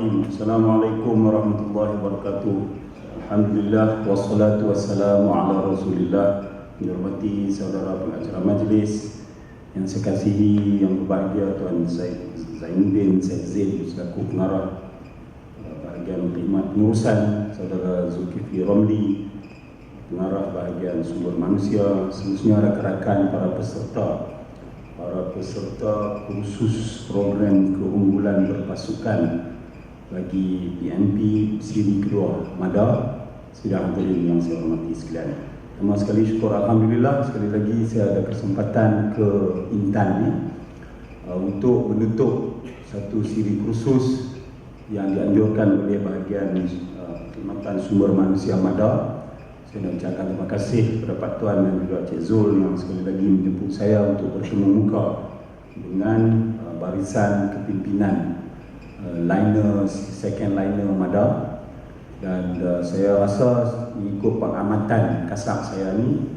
Bismillahirrahmanirrahim. Assalamualaikum warahmatullahi wabarakatuh. Alhamdulillah wassalatu wassalamu ala Rasulillah. Dihormati saudara pengacara majlis yang saya kasihi, yang berbahagia Tuan Syed Zainuddin Syed Zaid selaku pengarah bahagian khidmat pengurusan, saudara Zulkifli Romli pengarah bahagian sumber manusia, seterusnya rakan-rakan para peserta kursus program keunggulan berpasukan bagi PNP siri kedua MADA, sidang hadirin yang saya hormati sekalian. Pertama sekali syukur Alhamdulillah, sekali lagi saya ada kesempatan ke Intan ni untuk menutup satu siri kursus yang dianjurkan oleh bahagian khidmatan sumber manusia MADA. Saya nak ucapkan terima kasih kepada Pak Tuan dan juga Cik Zul yang sekali lagi menjemput saya untuk bertemu muka dengan barisan kepimpinan liner, second liner MADA. Dan saya rasa mengikut pengamatan kasar saya ni,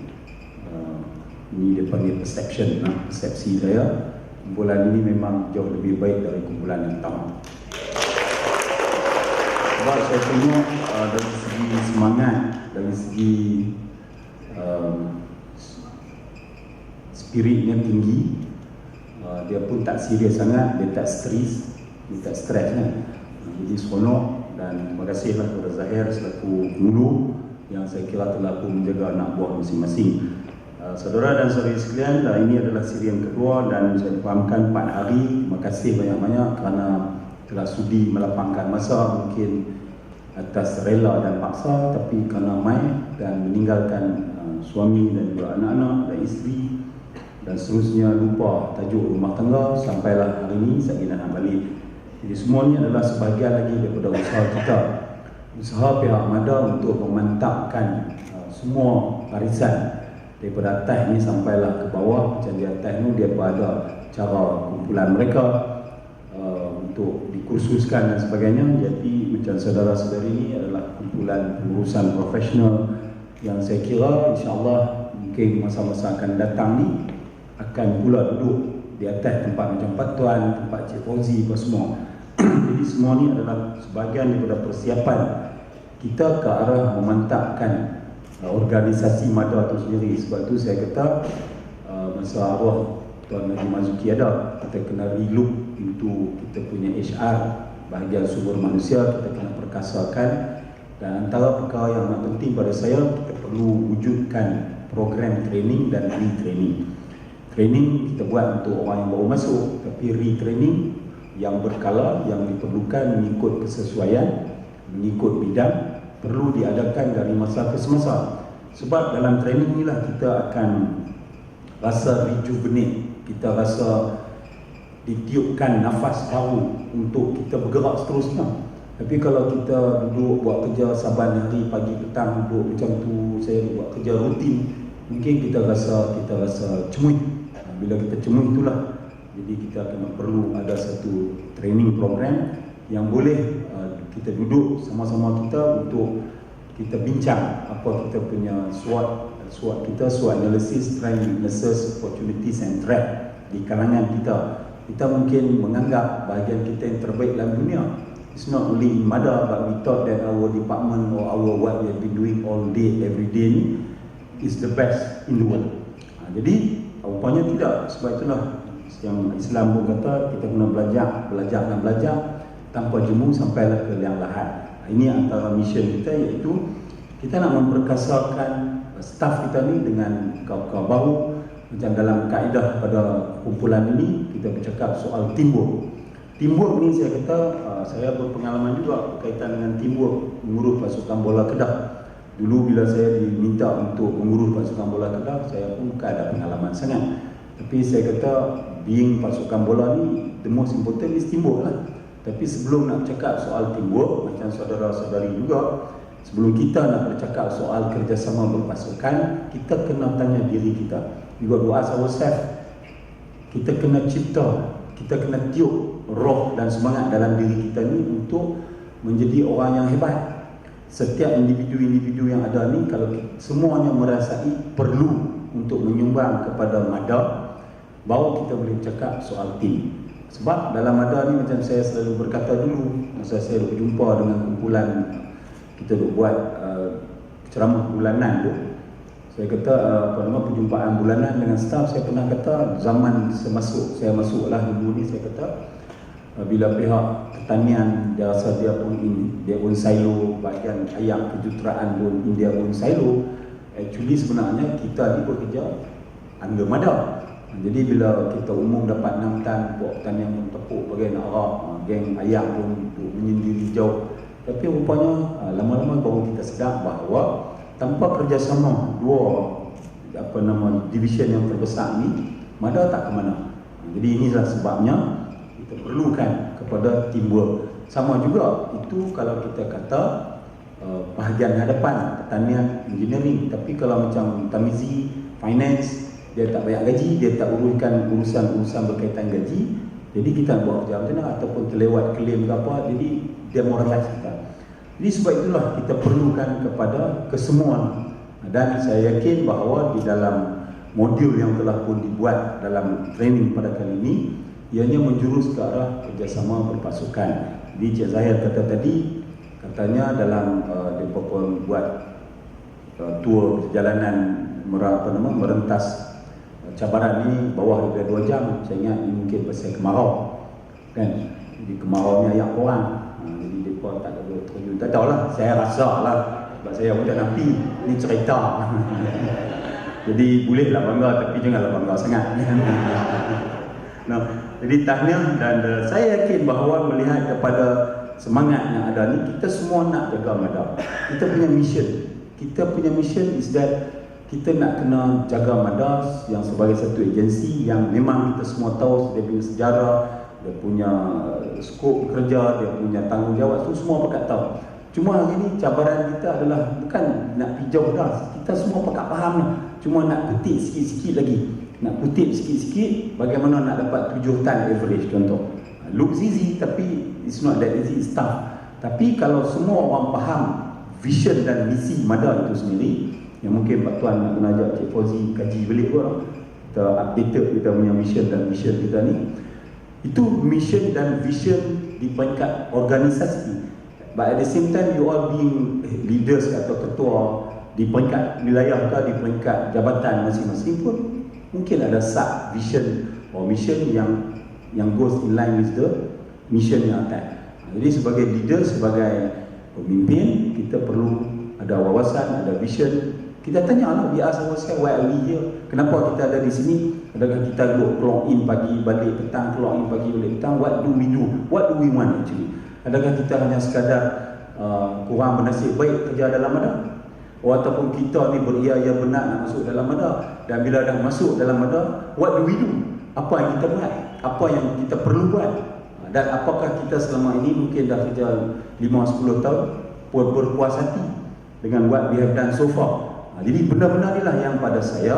ini dia panggil perception, persepsi saya, kumpulan ini memang jauh lebih baik dari kumpulan yang pertama. Sebab saya tengok dari segi semangat, dari segi spiritnya tinggi, dia pun tak serius sangat, dia tak stres kan. Jadi seronok, dan terima kasihlah kepada Zahir selaku penghulu yang saya kira telah pun menjaga anak buah masing-masing. Saudara dan saudari sekalian, ini adalah siri yang kedua dan saya fahamkan 4 hari. Terima kasih banyak-banyak kerana telah sudi melapangkan masa, mungkin atas rela dan paksa, tapi kerana mai dan meninggalkan suami dan juga anak-anak dan isteri dan seterusnya, lupa tajuk rumah tangga, sampailah hari ini saya nak balik. Jadi semua ini adalah sebahagian lagi daripada usaha kita, usaha pihak MADA untuk memantapkan semua barisan daripada atas ni sampailah ke bawah. Macam di atas ni dia ada cara kumpulan mereka untuk dikursuskan dan sebagainya. Jadi macam saudara-saudari ini adalah kumpulan pengurusan profesional yang saya kira insya-Allah mungkin masa-masa akan datang ni akan pula duduk di atas tempat macam Pak Tuan, tempat Cik Fauzi apa semua. Jadi semua ni adalah sebahagian daripada persiapan kita ke arah memantapkan organisasi MADA itu sendiri. Sebab tu saya kata masa arwah Tuan Haji Mazuki ada, kita kena relook untuk kita punya HR, bahagian sumber manusia kita kena perkasakan. Dan antara perkara yang amat penting pada saya, kita perlu wujudkan program training dan retraining. Training kita buat untuk orang yang baru masuk, tapi retraining yang berkala, yang diperlukan mengikut kesesuaian, mengikut bidang, perlu diadakan dari masa ke semasa. Sebab dalam training inilah kita akan rasa rejuvenate, kita rasa ditiupkan nafas baru untuk kita bergerak seterusnya. Tapi kalau kita duduk buat kerja saban hari, pagi petang duduk macam tu, saya buat kerja rutin, mungkin kita rasa cemuih. Bila kita cemuih itulah, jadi kita akan perlu ada satu training program yang boleh kita duduk sama-sama kita untuk kita bincang apa kita punya SWOT kita, SWOT analysis, strengths, weaknesses, opportunities and threat di kalangan kita. Kita mungkin menganggap bahagian kita yang terbaik dalam dunia. It's not only in MADA, but we thought that our department or our what we have been doing all day, every day ni is the best in the world. Jadi rupanya tidak. Sebab itulah yang Islam pun kata kita kena belajar tanpa jemu sampailah ke liang lahat. Ini antara mission kita, iaitu kita nak memperkasakan staf kita ni dengan kawan-kawan baru. Macam dalam kaedah pada kumpulan ini kita bercakap soal teamwork. Teamwork ni saya kata, saya berpengalaman juga berkaitan dengan teamwork mengurus pasukan bola Kedah. Dulu bila saya diminta untuk mengurus pasukan bola Kedah, saya pun bukan ada pengalaman sangat. Tapi saya kata being pasukan bola ni, the most important is teamwork lah. Tapi sebelum nak cakap soal teamwork, macam saudara-saudari juga, sebelum kita nak bercakap soal kerjasama berpasukan, kita kena tanya diri kita. We got to ask ourselves, kita kena cipta, kita kena tiup roh dan semangat dalam diri kita ni untuk menjadi orang yang hebat. Setiap individu-individu yang ada ni, kalau semuanya merasai perlu untuk menyumbang kepada MADA, baru kita boleh cakap soal tim. Sebab dalam ada ni macam saya selalu berkata dulu masa saya berjumpa dengan kumpulan kita duk buat ceramah bulanan tu, saya kata perjumpaan bulanan dengan staf, saya pernah kata zaman saya masuklah dulu ni, saya kata bila pihak pertanian dia rasa dia pun silo, bahagian ayam kejuruteraan pun dia pun silo, actually sebenarnya kita ni bekerja under MADA. Jadi bila kita umum dapat 6 tan, buat pertanian pun tepuk bagai nak arak, geng ayam pun menyendiri jauh. Tapi rupanya lama-lama baru kita sedar bahawa tanpa kerjasama dua division yang terbesar ni, MADA tak ke mana. Jadi inilah sebabnya kita perlukan kepada teamwork. Sama juga itu kalau kita kata bahagian hadapan pertanian, engineering. Tapi kalau macam Tamizi, finance, dia tak bayar gaji, dia tak uruskan urusan berkaitan gaji, jadi kita buat kerja macam mana, ataupun terlewat klaim ke apa, jadi demoralize kita. Jadi sebab itulah kita perlukan kepada kesemuan. Dan saya yakin bahawa di dalam modul yang telah pun dibuat dalam training pada kali ini, ianya menjurus ke arah kerjasama berpasukan. Jadi Cik Zahir kata tadi, katanya dalam dia pun buat tour perjalanan merentas cabaran ni bawah daripada 2 jam. Saya ingat ini mungkin pasal kemarau kan, jadi kemarau ni ayam korang, jadi mereka tak ada terjun, tak tahulah, saya rasa lah sebab saya bukan napi, ni cerita. Jadi bolehlah bangga tapi janganlah bangga sangat. Nah, jadi tahniah, dan saya yakin bahawa melihat kepada semangat yang ada ni, kita semua nak jaga MADA. Kita punya mission is that kita nak kena jaga MADA yang sebagai satu agensi yang memang kita semua tahu dia punya sejarah, dia punya skop kerja, dia punya tanggungjawab, tu semua pakat tahu. Cuma hari ni cabaran kita adalah bukan nak pijau dah, kita semua pakat faham lah. Cuma nak kutip sikit-sikit lagi, nak kutip sikit-sikit bagaimana nak dapat 7 tan average contoh. Looks easy tapi it's not that easy, it's tough. Tapi kalau semua orang faham vision dan misi MADA itu sendiri, yang mungkin Pak Tuan nak kena ajak Cik Fauzi kaji balik pun, kita updated kita punya mission dan vision kita ni. Itu mission dan vision di peringkat organisasi, but at the same time you all being leaders atau ketua di peringkat wilayah ke di peringkat jabatan masing-masing pun mungkin ada sub vision or mission yang goes in line with the mission yang akan. Jadi sebagai leader, sebagai pemimpin, kita perlu ada wawasan, ada vision. Kita tanya lah, we ask ourselves, why are we here? Kenapa kita ada di sini? Adakah kita clock in pagi, balik petang, clock in pagi, balik petang? What do we do? What do we want actually? Adakah kita hanya sekadar kurang bernasib baik kerja dalam MADA? Ataupun kita ni beria-ia benar nak masuk dalam MADA? Dan bila dah masuk dalam MADA, what do we do? Apa yang kita buat? Apa yang kita perlu buat? Dan apakah kita selama ini mungkin dah kerja 5-10 tahun berpuas hati dengan what we have done so far? Jadi benar-benar inilah yang pada saya,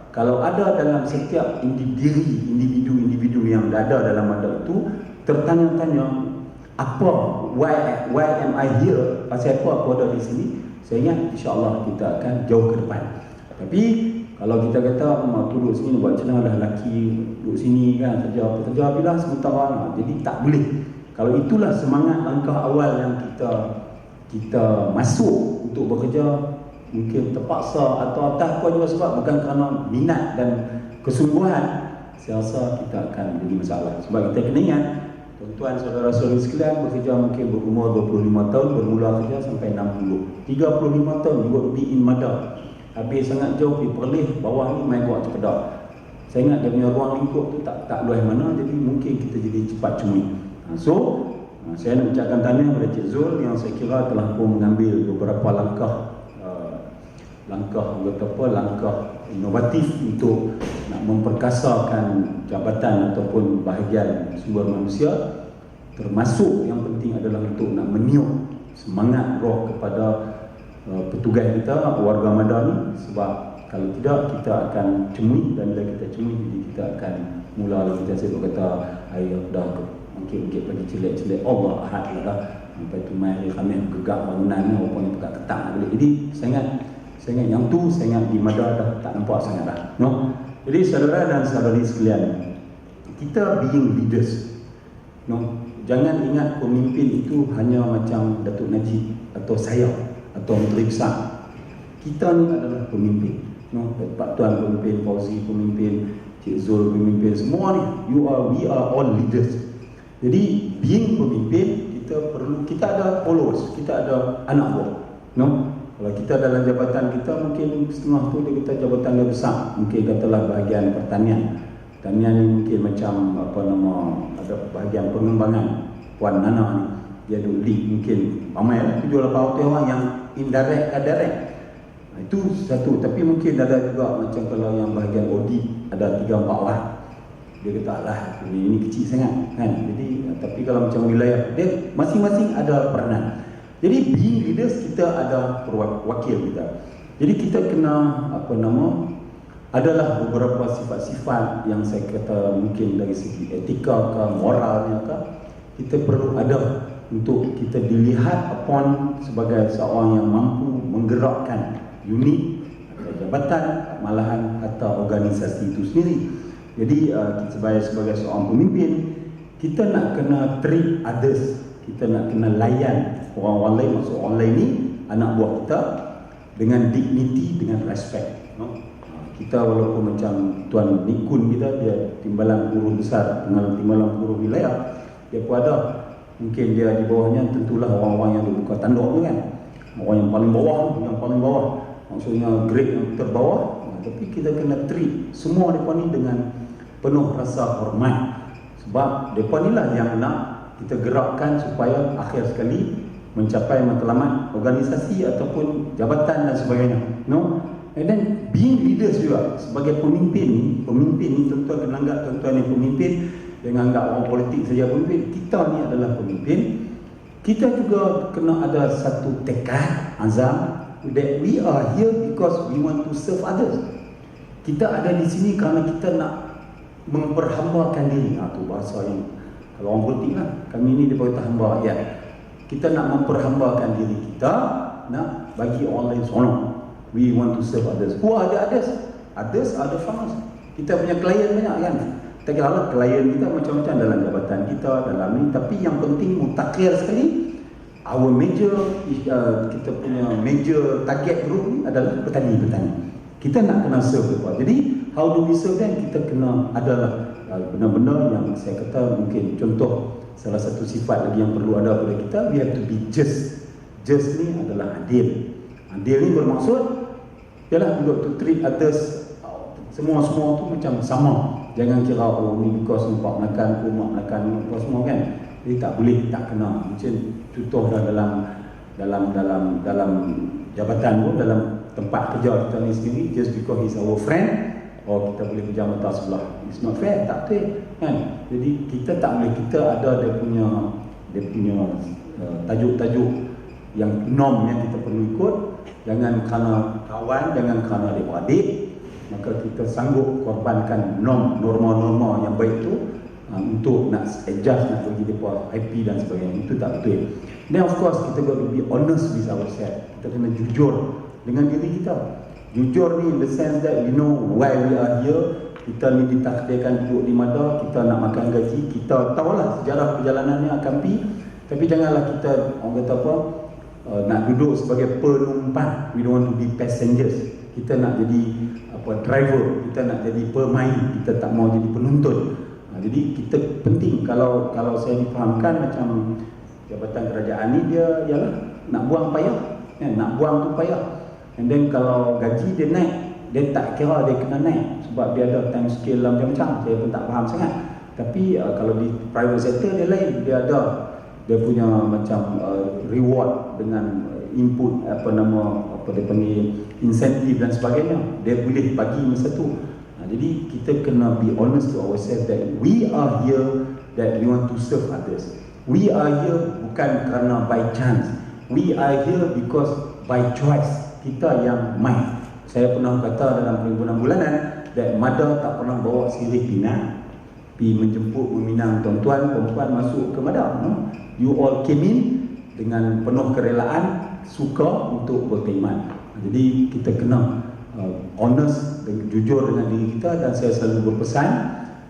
kalau ada dalam setiap individu yang ada dalam MADA itu tertanya-tanya, apa, why am I here? Pasal apa aku ada di sini? Saya ingat insya-Allah kita akan jauh ke depan. Tapi kalau kita kata tu duduk sini buat macam mana, dah lelaki duduk sini kan, kerja bila sementara, jadi tak boleh. Kalau itulah semangat langkah awal yang kita masuk untuk bekerja, mungkin terpaksa atau atas apa juga sebab, bukan kerana minat dan kesungguhan, saya rasa kita akan menjadi masalah. Sebab kita kena ingat, tuan-tuan saudara-saudari sekalian bekerja mungkin berumur 25 tahun, bermula kerja sampai 60, 35 tahun juga di in MADA. Habis sangat jauh di Perlis, bawah ni main buat cepedak. Saya ingat dia punya ruang lingkup tu tak luas mana, jadi mungkin kita jadi cepat cumi. So, saya nak ucapkan tahniah kepada Cik Zul yang saya kira telah pun mengambil beberapa langkah inovatif untuk nak memperkasakan jabatan ataupun bahagian sumber manusia, termasuk yang penting adalah untuk nak meniup semangat roh kepada petugas kita, warga MADA ni, sebab kalau tidak kita akan cemui, dan bila kita cemui jadi kita akan mula kita selalu kata air dah mungkin pagi celek Allah ahad dah sampai tu mai kami gegak bangunan ni rupanya pekat ketang balik. Jadi saya ingat yang tu, saya ingat di MADA dah tak nampak sangat dah, no? Jadi saudara dan saudari sekalian, kita being leaders, No, jangan ingat pemimpin itu hanya macam Datuk Najib atau saya atau Menteri Besar. Kita ni adalah pemimpin. No, Pak Tuan pemimpin, Fauzi pemimpin, Cik Zul pemimpin, semua ni we are all leaders. Jadi being pemimpin, kita ada followers, kita ada anak buah. No, kalau kita dalam jabatan kita mungkin setengah tu dia kata jabatan dia besar, mungkin katalah bahagian pertanian. Pertanian ni mungkin macam ada bahagian pengembangan. Puan Nana ni dia duduk lead, mungkin ramai lah 7-8 orang yang indirect ke direct. Itu satu. Tapi mungkin ada juga macam kalau yang bahagian audit ada 3-4 orang. Dia kata lah ini kecil sangat kan. Jadi tapi kalau macam wilayah dia masing-masing ada peranan. Jadi being leaders kita ada wakil kita. Jadi kita kena adalah beberapa sifat-sifat yang saya kata mungkin dari segi etika ke moralnya ke kita perlu ada untuk kita dilihat upon sebagai seorang yang mampu menggerakkan unit atau jabatan malahan atau organisasi itu sendiri. Jadi sebagai seorang pemimpin kita nak kena treat others, kita nak kena layan orang-orang lain, maksud orang lain ni anak buah kita dengan dignity, dengan respect, no? Kita walaupun macam Tuan Nikun kita, dia timbalan guru besar, timbalan guru wilayah, dia pun ada. Mungkin dia di bawahnya tentulah orang-orang yang buka tanduk tu kan. Orang yang paling bawah, maksudnya grade yang terbawah. Tapi kita kena treat semua mereka ni dengan penuh rasa hormat. Sebab mereka ni lah yang nak kita gerakkan supaya akhir sekali mencapai matlamat organisasi ataupun jabatan dan sebagainya. No? And then being leaders juga sebagai pemimpin ni tuan-tuan kena anggap tuan-tuan ni pemimpin, jangan anggap orang politik saja pemimpin. Kita ni adalah pemimpin. Kita juga kena ada satu tekad, azam that we are here because we want to serve others. Kita ada di sini kerana kita nak memperhambakan diri. Itu bahasa yang kalau orang politik lah, kami ni diberitahu hamba rakyat. Kita nak memperhambakan diri kita, nak bagi orang lain seronok. We want to serve others. Who are the others? Others are the farmers. Kita punya klien banyak kan. Kita kira lah klien kita macam-macam dalam jabatan kita, dalam ni. Tapi yang penting mutakhir sekali, our major, kita punya major target group ni adalah petani-petani. Kita nak kena serve mereka. Jadi how do we serve them? Kita kena adalah benar-benar yang saya kata mungkin contoh salah satu sifat lagi yang perlu ada pada kita, we have to be just. Just ni adalah adil. Adil ni bermaksud ialah to treat others, semua tu macam sama. Jangan kira ni because nampak makan, mak makan apa semua kan. Jadi tak boleh, tak kena. Macam contoh dalam jabatan pun, dalam tempat kerja kita ni sendiri, just because he's our friend, kita boleh kerja mata sebelah. It's not fair, tak betul kan. Jadi kita tak boleh, kita ada dia punya tajuk-tajuk yang norm yang kita perlu ikut. Jangan kerana kawan, jangan kerana adik-adik, maka kita sanggup korbankan norma-norma yang baik itu untuk nak adjust, nak bagi mereka happy dan sebagainya. Itu tak betul. Then of course kita got to be honest with ourselves. Kita kena jujur dengan diri kita. Jujur ni in the sense that we know why we are here. Kita ni ditakdirkan duduk di mana, kita nak makan gaji, kita tahulah sejarah perjalanannya akan pergi. Tapi janganlah kita, orang kata apa, nak duduk sebagai penumpang. We don't want to be passengers. Kita nak jadi driver, kita nak jadi pemain, kita tak mau jadi penonton. Jadi kita penting, kalau saya difahamkan macam jabatan kerajaan ni dia ialah nak buang payah, nak buang tu payah. And then kalau gaji dia naik, dia tak kira dia kena naik sebab dia ada time scale macam-macam. Saya pun tak faham sangat. Tapi kalau di private sector dia lain, dia ada dia punya macam reward dengan input dia panggil insentif dan sebagainya. Dia boleh bagi masa tu. Jadi kita kena be honest to ourselves that we are here that we want to serve others. We are here bukan kerana by chance. We are here because by choice. Kita yang main. Saya pernah kata dalam perhimpunan bulanan that mother tak pernah bawa sirih pinang pergi menjemput meminang tuan-tuan perempuan masuk ke madam, no? You all came in dengan penuh kerelaan, suka untuk berkhidmat. Jadi kita kena honest dan jujur dengan diri kita. Dan saya selalu berpesan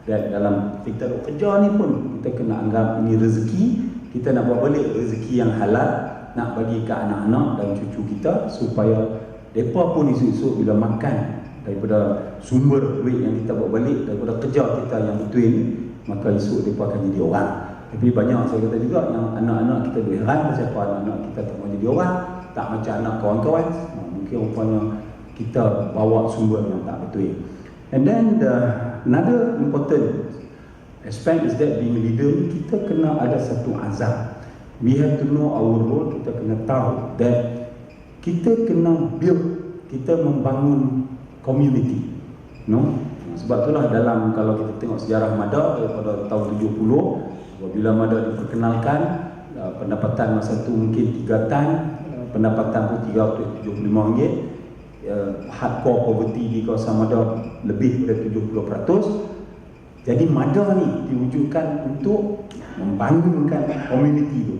Dan dalam kita kerja ni pun kita kena anggap ini rezeki. Kita nak buat balik rezeki yang halal, nak bagi ke anak-anak dan cucu kita supaya mereka pun esok-esok bila makan daripada sumber duit yang kita bawa balik daripada kerja kita yang betul ni, maka esok mereka akan jadi orang. Tapi banyak saya kata juga yang anak-anak kita berheran siapa anak-anak kita tak mau jadi orang, tak macam anak kawan-kawan. Mungkin rupanya kita bawa sumber yang tak betul. And then another important aspect is that being a leader, kita kena ada satu azam. We have to know our role. Kita kena tahu that kita kena build, kita membangun community, no? Sebab itulah dalam, kalau kita tengok sejarah MADA daripada tahun 70, apabila MADA diperkenalkan, pendapatan masa itu mungkin 3 tan, pendapatan pun RM375, hardcore poverty di kawasan MADA lebih dari 70%. Jadi MADA ni diwujudkan untuk membangunkan community itu,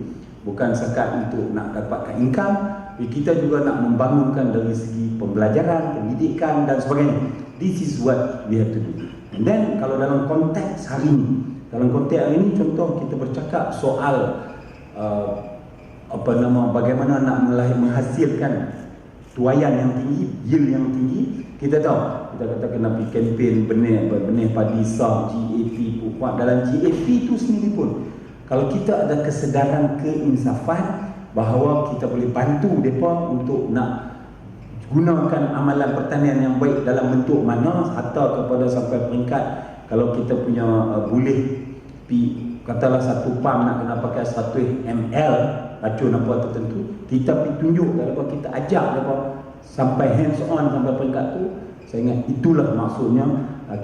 bukan sekat untuk nak dapatkan income. Kita juga nak membangunkan dari segi pembelajaran, pendidikan dan sebagainya. This is what we have to do. And then kalau dalam konteks hari ini, contoh kita bercakap soal bagaimana nak menghasilkan tuaian yang tinggi, yield yang tinggi. Kita tahu, kita kata kena pergi kempen benih padi sah, GAP pupuk. Dalam GAP itu sendiri pun, kalau kita ada kesedaran keinsafan bahawa kita boleh bantu mereka untuk nak gunakan amalan pertanian yang baik dalam bentuk mana, atau kepada sampai peringkat kalau kita punya boleh katalah satu pam nak kena pakai 100 ml racun apa tertentu, kita pergi tunjuk mereka, kita ajak mereka sampai hands on sampai peringkat tu. Saya ingat itulah maksudnya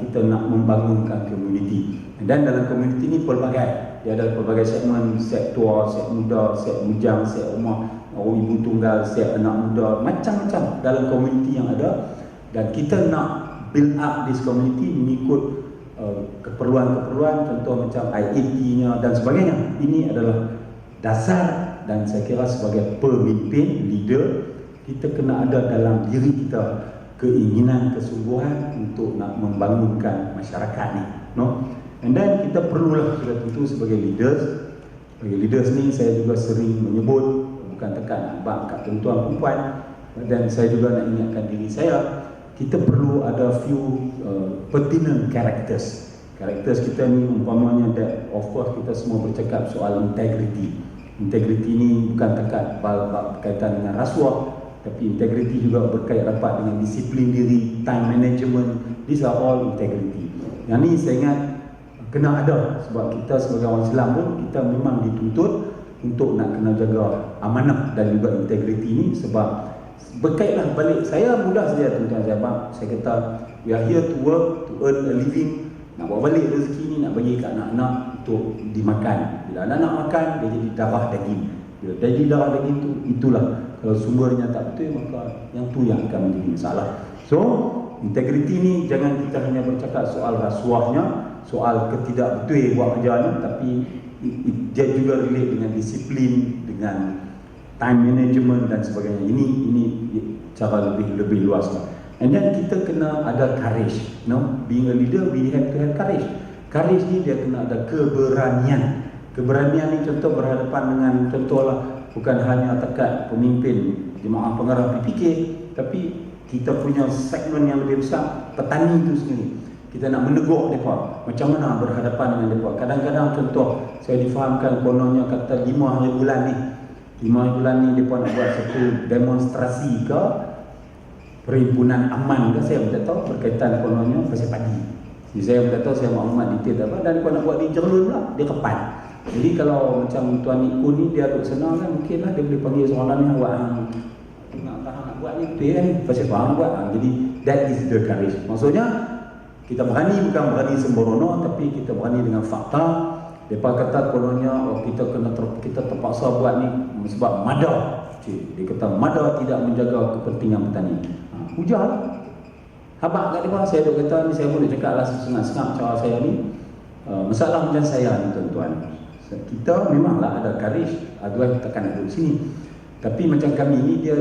kita nak membangunkan community. Dan dalam community ni pelbagai, dia ada pelbagai segmen, sek tua, sek muda, sek bujang, sek rumah, orang ibu tunggal, sek anak muda, macam-macam dalam community yang ada. Dan kita nak build up this community mengikut keperluan-keperluan, contoh macam IAP-nya dan sebagainya. Ini adalah dasar, dan saya kira sebagai pemimpin, leader, kita kena ada dalam diri kita keinginan, kesungguhan untuk nak membangunkan masyarakat ni, no? And then kita perlulah sudah tentu sebagai leaders. Sebagai leaders ni saya juga sering menyebut, bukan tekan abang kat tuan-tuan perempuan, dan saya juga nak ingatkan diri saya, kita perlu ada few pertinent characters. Characters kita ni umpamanya that of course kita semua bercakap soal integrity. Integrity ni bukan tekat berkaitan dengan rasuah, tapi integrity juga berkait rapat dengan disiplin diri, time management. These are all integrity. Yang ni saya ingat kena ada, sebab kita sebagai orang Islam pun kita memang dituntut untuk nak kena jaga amanah dan juga integrity ni, sebab berkaitlah balik. Saya mudah saja tuan-tuan saya abang, saya kata we are here to work, to earn a living, nak bawa balik rezeki ni, nak bagi ke anak-anak untuk dimakan. Bila anak-anak makan, dia jadi darah daging. Bila jadi darah daging tu, itulah kalau sumbernya tak betul, maka yang tu yang akan menjadi masalah. So integrity ni jangan kita hanya bercakap soal rasuahnya, soal ketidakbetul buat kerja ni, tapi dia juga relate dengan disiplin, dengan time management dan sebagainya. Ini cara lebih luas lah. And then kita kena ada courage, no? Being a leader, we have to have courage. Courage ni dia kena ada keberanian. Keberanian ni contoh berhadapan dengan, contohlah bukan hanya tekat pemimpin jemaah pengarah PPK, tapi kita punya segmen yang lebih besar, petani itu sendiri. Kita nak menegur mereka, macam mana berhadapan dengan mereka. Kadang-kadang contoh saya difahamkan kononnya kata 5 hari bulan ni, 5 hari bulan ni mereka nak buat satu demonstrasi ke perhimpunan aman ke, saya tak tahu, berkaitan kononnya pasal padi. Jadi saya tak tahu, saya maklumat detail apa, dan mereka nak buat di Jerlun pula, dia kepan. Jadi kalau macam Tuan Iku ni dia duduk senang kan, mungkinlah dia boleh panggil seorang ni, awak nak buat ni betul kan, pasal faham buat. Jadi that is the courage. Maksudnya kita berani, bukan berani sembrono, tapi kita berani dengan fakta. Mereka kata kononnya kita terpaksa buat ni sebab MADA. Dia kata MADA tidak menjaga kepentingan petani. Hujan habak kat dia. Saya duk kata ni, saya boleh cakap lah senang-senang cara saya ni. Masalah macam saya ni tuan-tuan, kita memanglah ada courage, aduan kita akan duduk sini. Tapi macam kami ni, dia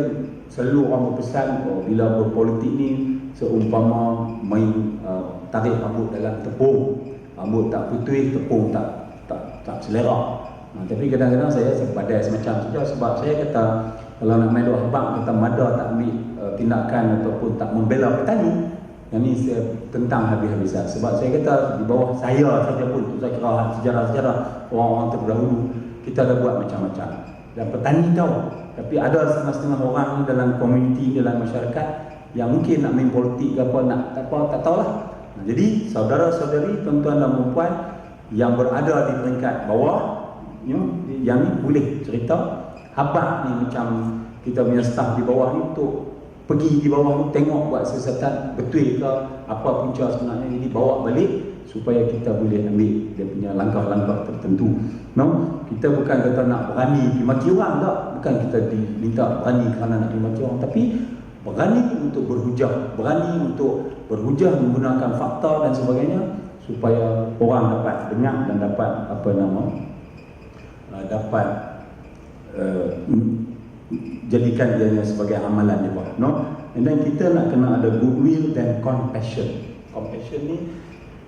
selalu orang berpesan, bila berpolitik ni seumpama main tarik rambut dalam tepung. rambut tak putih, tepung tak selera. Tapi kadang-kadang saya badai semacam saja, sebab saya kata kalau nak main dua habang, kata Mada tak ambil tindakan ataupun tak membela petani, yang ni saya tentang habis-habisan. Sebab saya kata di bawah saya saja pun, saya kira sejarah-sejarah orang-orang terdahulu, kita dah buat macam-macam. Dan petani tahu, tapi ada setengah-setengah orang dalam komuniti, dalam masyarakat yang mungkin nak main politik ke apa, tak tahulah. Jadi saudara-saudari, tuan-tuan dan puan yang berada di peringkat bawah, yang ni boleh cerita habaq ni, macam kita punya staff di bawah ni untuk pergi di bawah ni tengok buat siasatan betul ke apa punca sebenarnya, jadi bawa balik supaya kita boleh ambil dia punya langkah-langkah tertentu. Kita bukan kata nak berani pergi maki orang, tak, bukan kita diminta berani kerana nak pergi maki orang, tapi berani untuk berhujah, berani untuk berhujah menggunakan fakta dan sebagainya supaya orang dapat dengar dan dapat dapat jadikan dia sebagai amalan dia buat. And then kita nak kena ada goodwill dan compassion. Compassion ni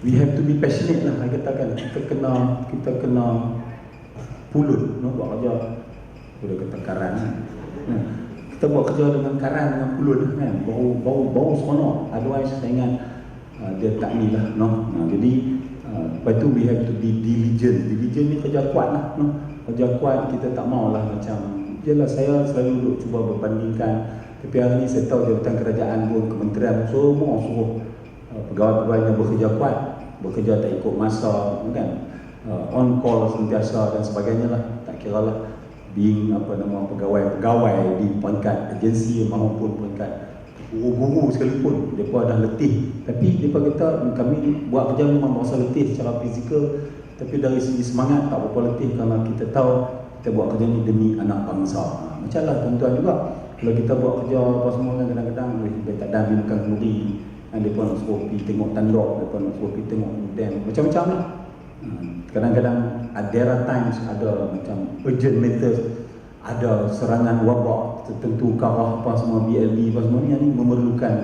we have to be passionate lah, saya katakan. Kita kena pulut, buat kerja boleh kata karan. Kita buat kerja dengan karan, dengan pulut kan, bau seronok. Otherwise saya ingat dia tak ni lah. Jadi lepas tu we have to be diligent. Diligent ni kerja kuat lah. Kerja kuat, kita tak maulah macam jelah saya selalu duk cuba berbandingkan. Tapi hari ni saya tahu jabatan kerajaan pun, kementerian semua suruh pegawai-pegawainya bekerja kuat, bekerja tak ikut masa kan, on call sentiasa dan sebagainya lah. Tak kira lah being pegawai-pegawai di peringkat agensi maupun peringkat guru-guru sekalipun, mereka dah letih. Tapi mereka kata kami buat kerja memang berasa letih secara fizikal, tapi dari segi semangat tak berapa letih, kerana kita tahu kita buat kerja ni demi anak bangsa. Macam lah tuan-tuan juga, kalau kita buat kerja apa semua kan, kadang-kadang dia tak ada makan kenduri, mereka nak suruh pergi tengok tanduk, mereka nak suruh pergi tengok dam, macam-macam lah. Kadang-kadang there are times ada macam urgent matters, ada serangan wabak tertentu ke arah apa semua, BLB apa semua ni memerlukan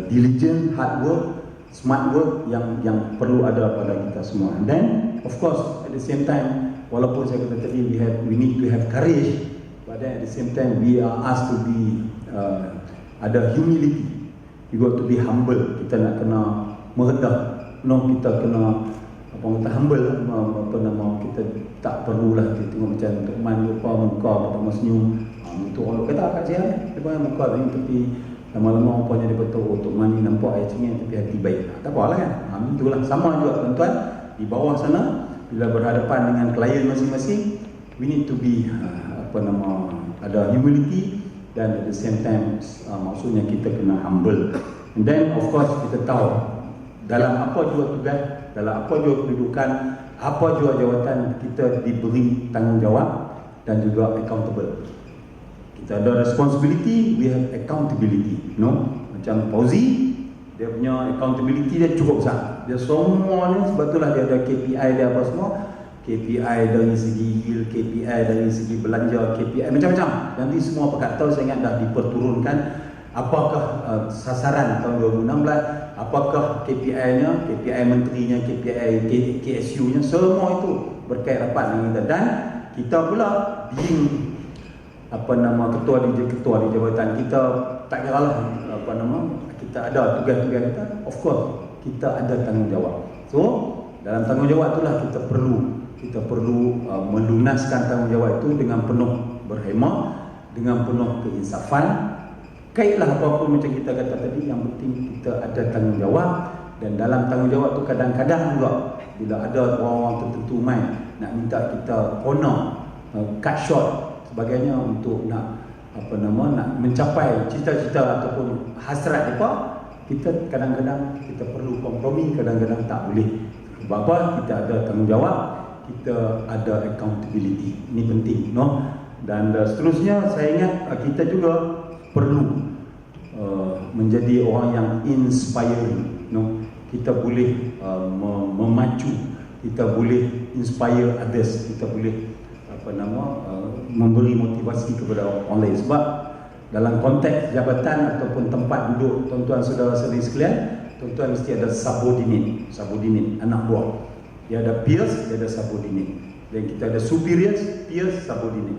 diligent, hard work, smart work yang perlu ada pada kita semua. And then of course at the same time, walaupun saya kata tadi we need to have courage, but then at the same time we are asked to be ada humility. We got to be humble. Kita nak kena merendah. Kita kena humble. Kita tak perlulah kita tengok macam untuk lupa muka atau senyum. Untuk orang kata kat saya dia banyak muka ni, tapi lama-lama rupanya dia betul untuk mani nampak air cengeng tapi hati baik. Tak apalah kan. Itulah sama juga tuan-tuan di bawah sana, bila berhadapan dengan klien masing-masing, we need to be ada humility, dan at the same time maksudnya kita kena humble. And then of course kita tahu dalam apa jua tugas, dalam apa jua kedudukan, apa jua jawatan, kita diberi tanggungjawab dan juga accountable. Kita ada responsibility, we have accountability. Macam Fauzi, dia punya accountability dia cukup besar. Dia semua ni sebetulnya dia ada KPI dia apa semua. KPI dari segi yield, KPI dari segi belanja, KPI macam-macam. Nanti semua pakatan saya ingat dah diperturunkan. Apakah sasaran tahun 2016, apakah KPI-nya, KPI menterinya, KPI KSU-nya, semua itu berkait rapat dengan kita. Dan kita pula being ketua di jabatan kita, tak kira lah kita ada tugas-tugas kita, of course kita ada tanggungjawab. So dalam tanggungjawab itulah kita perlu melunaskan tanggungjawab itu dengan penuh berhemah, dengan penuh keinsafan. Kaitlah apapun macam kita kata tadi, yang penting kita ada tanggungjawab. Dan dalam tanggungjawab tu kadang-kadang juga bila ada orang-orang tertentu main nak minta kita corner, cut short sebagainya untuk nak nak mencapai cita-cita ataupun hasrat mereka, kita kadang-kadang kita perlu kompromi, kadang-kadang tak boleh. Sebab apa? Kita ada tanggungjawab, kita ada accountability. Ini penting, Dan seterusnya saya ingat kita juga perlu menjadi orang yang inspiring. Kita boleh memacu, kita boleh inspire others, kita boleh memberi motivasi kepada orang lain. Sebab dalam konteks jabatan ataupun tempat duduk tuan-tuan saudara-saudari sekalian, tuan-tuan mesti ada subordinate, anak buah. Dia ada peers, dia ada subordinate. Dan kita ada superiors, peers, subordinate.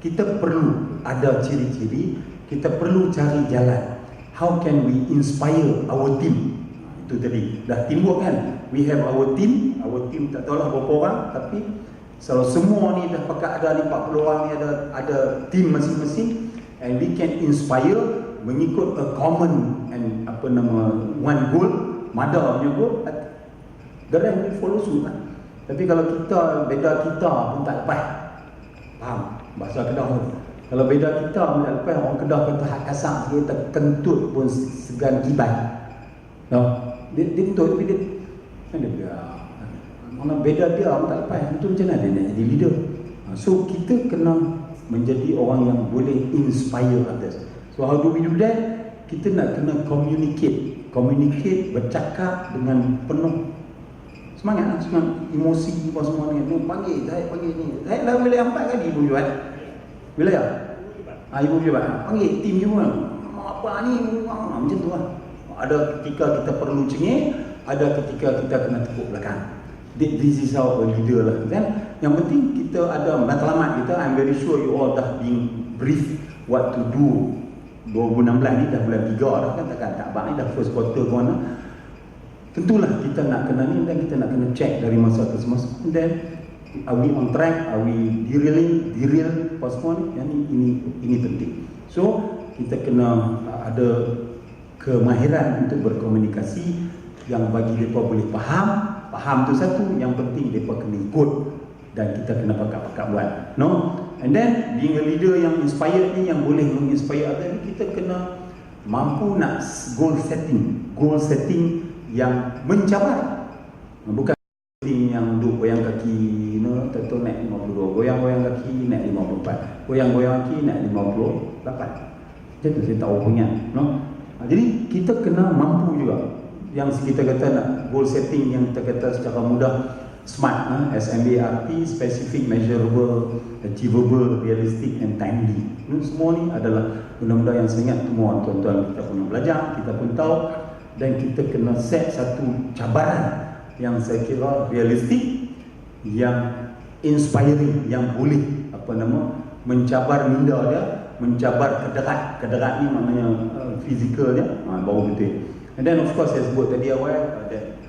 Kita perlu ada ciri-ciri, kita perlu cari jalan. How can we inspire our team? Itu tadi, dah teamwork kan? We have our team tak tahulah berapa orang, tapi kalau semua ni dah pakat ada 40 orang ni ada team masing-masing, and we can inspire mengikut a common and one goal, mother punya goal, the rest will follow suit lah. Tapi kalau beda kita pun tak lepas. Faham? Bahasa Kedah tu. Kalau beda kita pun tak lepas, orang Kedah kata hak kasar, dia terkentut pun segan kibat. Dia kentut tapi dia mana beda dia pun tak lepas. Itu macam mana dia nak jadi leader? So kita kena menjadi orang yang boleh inspire others. So how do we do that? Kita nak kena communicate, bercakap dengan penuh semangat, emosi apa semua ni. Panggil ni. Saya dah boleh 4 kali ibu jual. Bila ya? Ibu jual. Panggil tim you kan. Apa ni? Macam tu kan. Ada ketika kita perlu cengih, ada ketika kita kena tepuk belakang. This is how a leader lah kan. Yang penting kita ada matlamat kita. I'm very sure you all dah being briefed what to do. 2016 ni dah bulan 3 dah kan, takkan tak abang ni dah first quarter ke mana. Tentulah kita nak kena ni, dan kita nak kena check dari masa ke semasa. And then are we on track? Are we derail apa semua ni? Yang ini penting. So kita kena ada kemahiran untuk berkomunikasi yang bagi mereka boleh faham tu satu, yang penting mereka kena ikut dan kita kena pakat-pakat buat. No? And then being a leader yang inspired ni, yang boleh menginspire others, kita kena mampu nak goal setting yang mencabar. Bukan setting yang duduk goyang kaki, tentu naik 52, goyang-goyang kaki naik 54, goyang-goyang kaki naik 58. Macam tu saya tak punya, no? Jadi kita kena mampu juga. Yang kita kata nak goal setting yang kita kata secara mudah SMART, SMART, specific, measurable, achievable, realistic and timely. Semua ni adalah benda-benda yang saya ingat semua tuan-tuan kita pun belajar, kita pun tahu, dan kita kena set satu cabaran yang saya kira realistik, yang inspiring, yang boleh mencabar minda dia, mencabar kederat ni maknanya fizikal dia, baru betul. And then of course saya sebut tadi awal that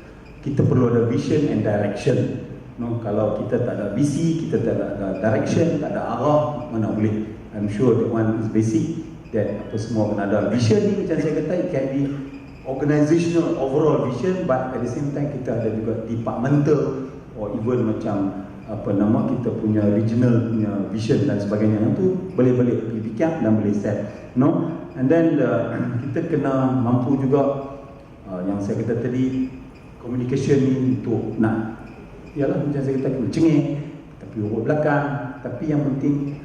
kita perlu ada vision and direction. Kalau kita tak ada visi, kita tak ada direction, tak ada arah, mana boleh. I'm sure that one is basic, that apa semua kena ada vision ni. Macam saya kata, it can be organizational overall vision, but at the same time kita ada juga departmental or even macam kita punya regional punya vision dan sebagainya. Itu boleh fikir dan boleh set. And then kita kena mampu juga yang saya kata tadi, communication ni untuk nak, ialah macam saya kata, cengih tapi urut belakang, tapi yang penting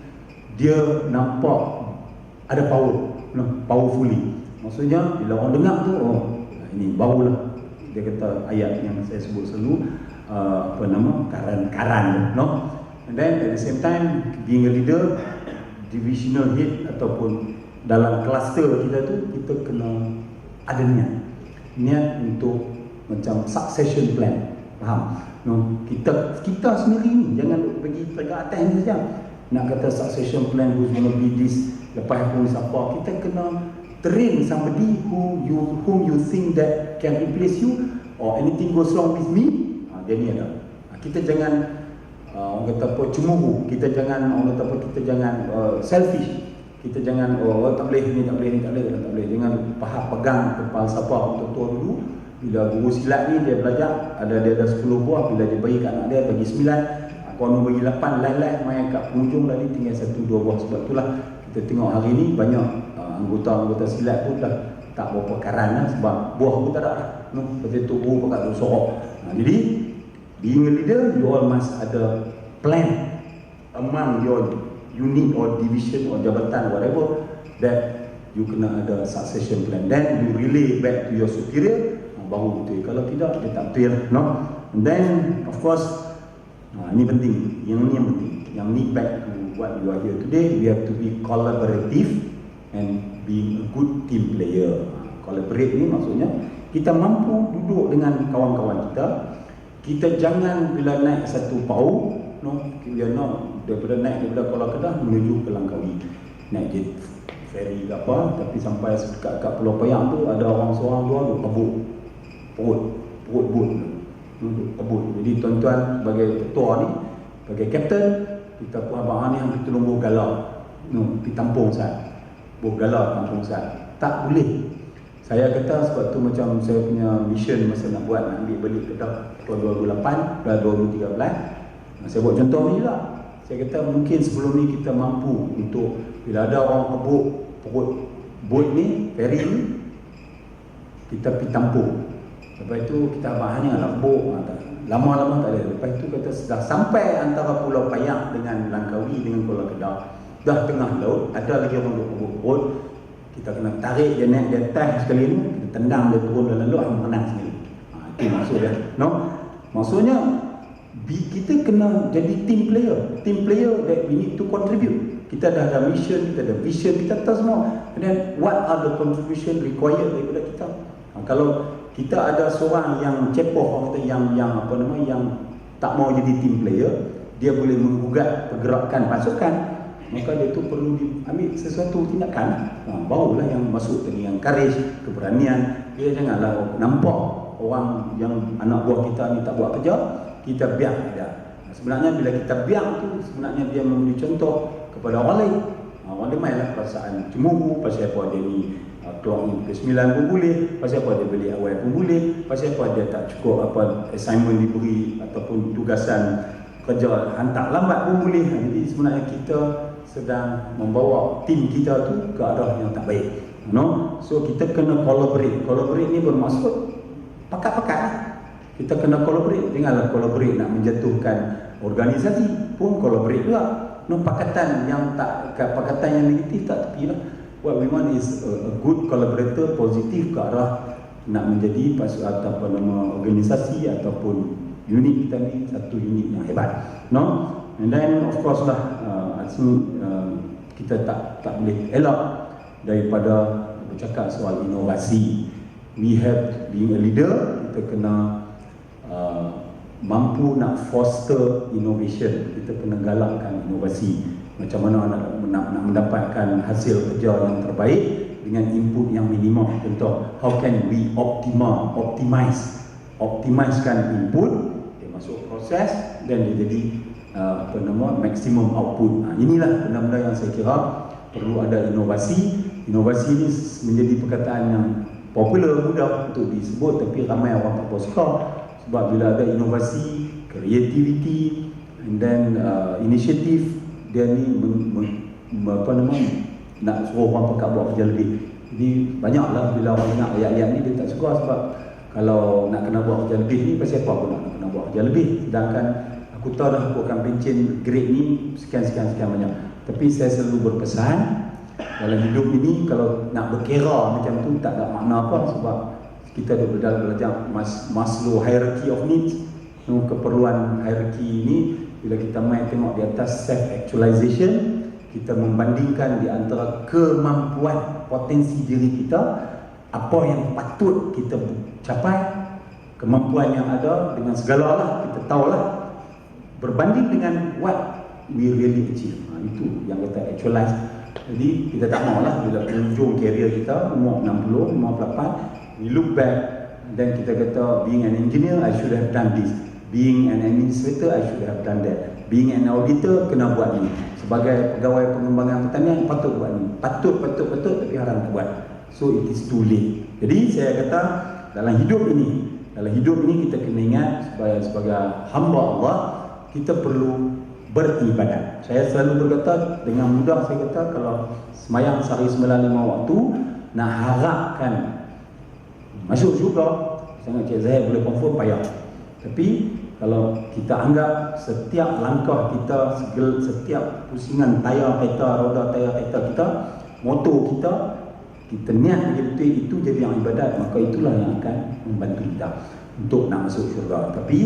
dia nampak ada powerfully. Maksudnya bila orang dengar tu, ini barulah dia kata ayat yang saya sebut selalu, karan, no? And then at the same time, being a leader, divisional head ataupun dalam cluster kita tu, kita kena ada niat untuk macam succession plan. Faham? No? Kita sendiri ni jangan pergi ke atas ni saja. Nak kata succession plan, who's gonna be this, lepas pun siapa, kita kena train somebody whom you think that can replace you, or anything goes wrong with me. Dia ni ada. Kita jangan orang kata apa, cemburu. Kita jangan selfish. Kita jangan tak boleh ni, tak boleh. Jangan pegang kepala siapa untuk tua dulu. Bila guru silat ni dia belajar, dia ada 10 buah, bila dia bagi kat anak dia bagi 9, konon bagi 8, lain-lain main kat penghujung tadi tinggal 1-2 buah. Sebab itulah kita tengok hari ni banyak anggota silat pun dah tak berapa karan lah, sebab buah pun tak ada lah. Seperti tu guru pakat tu sorok. Jadi being a leader, you all must ada plan among your unit or division or jabatan, whatever, that you kena ada succession plan. Then you relay back to your superior, baru betul. Kalau tidak, dia tak betul, no? And then of course, ini penting. Yang penting. Yang ni back to what you are here today. We have to be collaborative and being a good team player. Collaborate ni maksudnya kita mampu duduk dengan kawan-kawan kita. Kita jangan bila naik satu pau, daripada Kuala Kedah menuju ke Langkawi, naik jet ferry ke apa, tapi sampai dekat Pulau Payang tu ada orang seorang dua tu kebut perut bot kebut. Jadi tuan-tuan sebagai ketua ni, sebagai kapten, kita pun abang ni yang kita tolong galau pergi tampung sat, galau tampung sat. Tak boleh. Saya kata sebab tu macam saya punya mission masa nak ambil balik Kedah tahun 2008 dan 2013, saya buat contoh ni lah. Saya kata mungkin sebelum ni kita mampu untuk bila ada orang kebut perut bot ni, ferry ni, kita pergi tampung. Lepas itu kita hanya lah kebut, lama-lama tak ada. Lepas itu kata sudah sampai antara Pulau Payang dengan Langkawi dengan Kuala Kedah, dah tengah laut, ada lagi orang kebut perut, kita kena tarik dia naik di atas sekali ni, kita tendang dia turun dalam laut, menang sendiri. Itu maksud dia. Maksudnya kita kena jadi team player that we need to contribute. Kita dah ada mission, kita ada vision, kita tahu semua. And then what are the contribution required daripada kita? Kalau kita ada seorang yang cepoh, orang kata yang tak mau jadi team player, dia boleh menggugat pergerakan pasukan, maka dia tu perlu diambil sesuatu tindakan. Barulah yang masuk tadi, yang courage, keberanian. Dia janganlah nampak orang yang anak buah kita ni tak buat kerja, kita biar dia. Sebenarnya bila kita biar tu, sebenarnya dia memberi contoh kepada orang lain. Orang lain mainlah perasaan cemburu, pasal apa dia ni keluar ke 9 pun boleh, pasal apa dia beli awal pun boleh, pasal apa dia tak cukup assignment diberi ataupun tugasan kerja hantar lambat pun boleh. Jadi sebenarnya kita sedang membawa tim kita tu ke arah yang tak baik. So kita kena collaborate. Collaborate ni bermaksud pakat-pakat. Kita kena collaborate. Janganlah collaborate nak menjatuhkan organisasi pun collaborate juga. Pakatan yang negatif tak tepi lah. What we want is a good collaborator, positif ke arah nak menjadi organisasi ataupun unit kita ni satu unit yang hebat. And then of course lah, kita tak boleh elak daripada bercakap soal inovasi. We have being a leader, kita kena mampu nak foster innovation. Kita kena galakkan inovasi. Macam mana nak mendapatkan hasil kerja yang terbaik dengan input yang minimum. Contoh, how can we optimizekan input, dia masuk proses dan dia jadi maximum output. Inilah benda-benda yang saya kira perlu ada inovasi. Inovasi ini menjadi perkataan yang popular, mudah untuk disebut, tapi ramai orang tak suka. Sebab bila ada inovasi, creativity, and then initiative, dia ni nak suruh orang pekat buat kerja lebih. Jadi banyaklah bila orang dengar ayat-ayat ni, dia tak suka sebab kalau nak kena buat kerja lebih ni, pasal apa aku nak kena buat kerja lebih? Sedangkan aku tahu dah aku akan pencen grade ni sekian banyak. Tapi saya selalu berpesan, dalam hidup ini kalau nak berkira macam tu tak ada makna apa, sebab kita dah belajar Maslow hierarchy of needs. Keperluan hierarchy ini, bila kita main tengok di atas self-actualization, kita membandingkan di antara kemampuan potensi diri kita, apa yang patut kita capai, kemampuan yang ada dengan segala lah, kita tahulah, berbanding dengan what we really achieve. Itu yang kita actualize. Jadi kita tak maulah bila penghujung career kita, umur 60, 58, we look back dan kita kata, being an engineer, I should have done this. Being an administrator, I should have done that. Being an auditor, kena buat ini. Sebagai pegawai pengembangan pertanian, patut buat ini. Patut, tapi haram buat. So it is too late. Jadi saya kata, dalam hidup ini kita kena ingat sebagai hamba Allah, kita perlu beribadat. Saya selalu berkata, dengan mudah saya kata, kalau semayang sehari 95 waktu, nak harapkan masuk syurga, sangat Cik Zahid boleh confirm payah. Tapi kalau kita anggap setiap langkah kita, setiap pusingan tayar kereta, roda tayar kereta kita, motor kita niat betul itu jadi yang ibadat, maka itulah yang akan membantu kita untuk nak masuk syurga. Tapi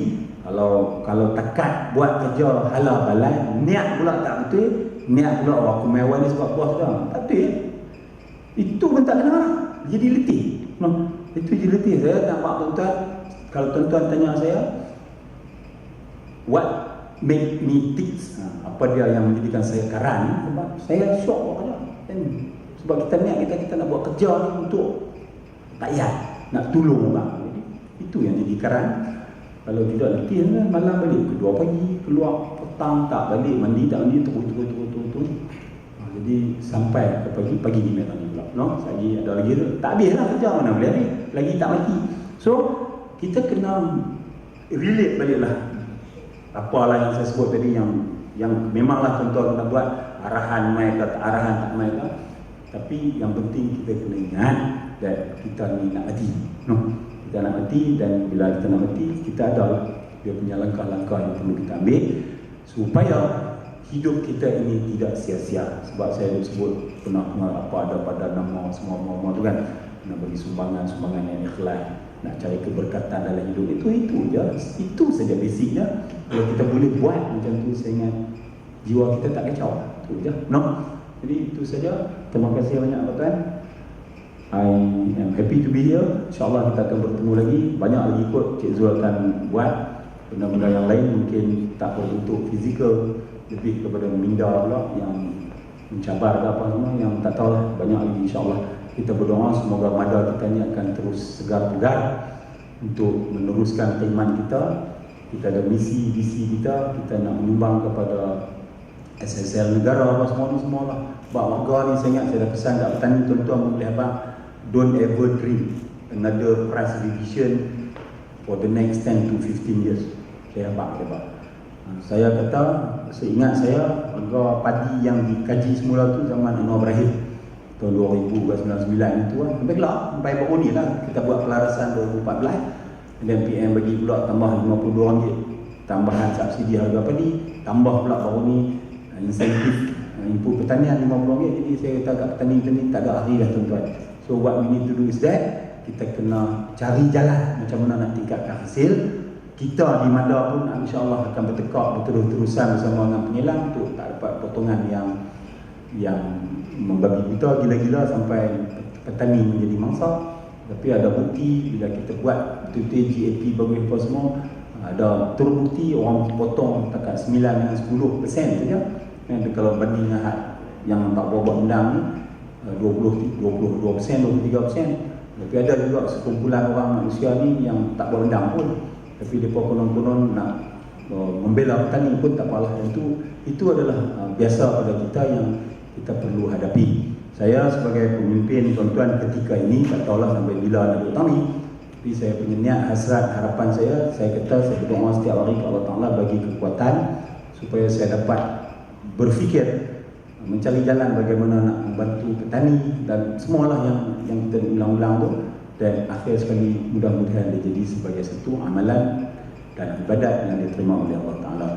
kalau takat buat kerja halal balai, niat pula tak betul, niat pula aku mewah ni sebab bos dah, tak betul. Itu pun tak kena, jadi letih. Itu je letih. Saya nampak tuan-tuan, kalau tuan-tuan tanya saya, what make me tick, apa dia yang menjadikan saya karan, sebab saya syok aja. Sebab kita niat kita nak buat kerja ni untuk rakyat, nak tolong orang. Jadi, itu yang jadi karan. Kalau tidak letih, malam balik, kedua pagi, keluar petang tak balik, mandi tak mandi, terus. Jadi sampai ke pagi ni memang pula. No, lagi ada lagi tak habis lah kerja, mana boleh habis, lagi tak mati. So kita kena relate baliklah apalah yang saya sebut tadi, yang memanglah tuan-tuan kena buat arahan mai ke arahan tak mai ke, tapi yang penting kita kena ingat that kita ni nak mati. No, kita nak mati, dan bila kita nak mati, kita ada dia punya langkah-langkah yang perlu kita ambil supaya hidup kita ini tidak sia-sia. Sebab saya sebut pernah apa ada pada nama semua tu kan, nak bagi sumbangan yang ikhlas, nak cari keberkatan dalam hidup, itu je, itu saja basicnya. Kalau kita boleh buat macam tu, saya ingat jiwa kita tak kacau. Itu je, no. Jadi itu saja. Terima kasih banyak tuan. I am happy to be here. InsyaAllah kita akan bertemu lagi. Banyak lagi kot Cik Zul akan buat benda-benda yang lain, mungkin tak berbentuk fizikal, lebih kepada minda pula, yang mencabar ke apa semua, yang tak tahu lah. Banyak lagi insyaAllah. Kita berdoa semoga mada kita ni akan terus segar bugar untuk meneruskan keimanan kita. Kita ada visi kita nak menyumbang kepada SSL negara apa semua lah. Sebab warga ni saya ingat, saya dah pesan kat petani, tuan-tuan boleh abang, don't ever dream another price revision for the next 10 to 15 years. Saya kata, seingat saya, harga padi yang dikaji semula tu zaman Anwar Ibrahim tahun 2099 itu kan, sampai gelap, sampai baru ni lah kita buat pelarasan 2014, dan PM bagi pula tambah RM52 tambahan subsidi harga padi, tambah pula baru ni insentif input pertanian RM50. Jadi saya kata kat petani tak ada ahli dah tuan-tuan. So what we need to do is that kita kena cari jalan macam mana nak tingkatkan hasil. Kita di Mada pun insyaAllah akan bertekak berterus-terusan bersama dengan penyelam untuk tak dapat potongan yang membabi kita gila-gila sampai petani menjadi mangsa. Tapi ada bukti bila kita buat betul-betul GAP bagi apa semua, ada terbukti orang potong dekat 9 dengan 10% saja. Kalau banding dengan yang tak buat undang ni 22%, 23%. Tapi ada juga sekumpulan orang manusia ni yang tak buat undang pun, tapi mereka konon-konon nak membela petani pun tak apalah. Itu adalah biasa pada kita yang kita perlu hadapi. Saya sebagai pemimpin tuan-tuan ketika ini, tak tahulah sampai bila nak bertani, tapi saya punya niat, hasrat, harapan saya kata saya berdoa setiap hari kepada Allah Ta'ala bagi kekuatan supaya saya dapat berfikir, mencari jalan bagaimana nak membantu petani dan semualah yang kita ulang-ulang tu. Dan akhir sekali, mudah-mudahan dia jadi sebagai satu amalan dan ibadat yang diterima oleh Allah Ta'ala.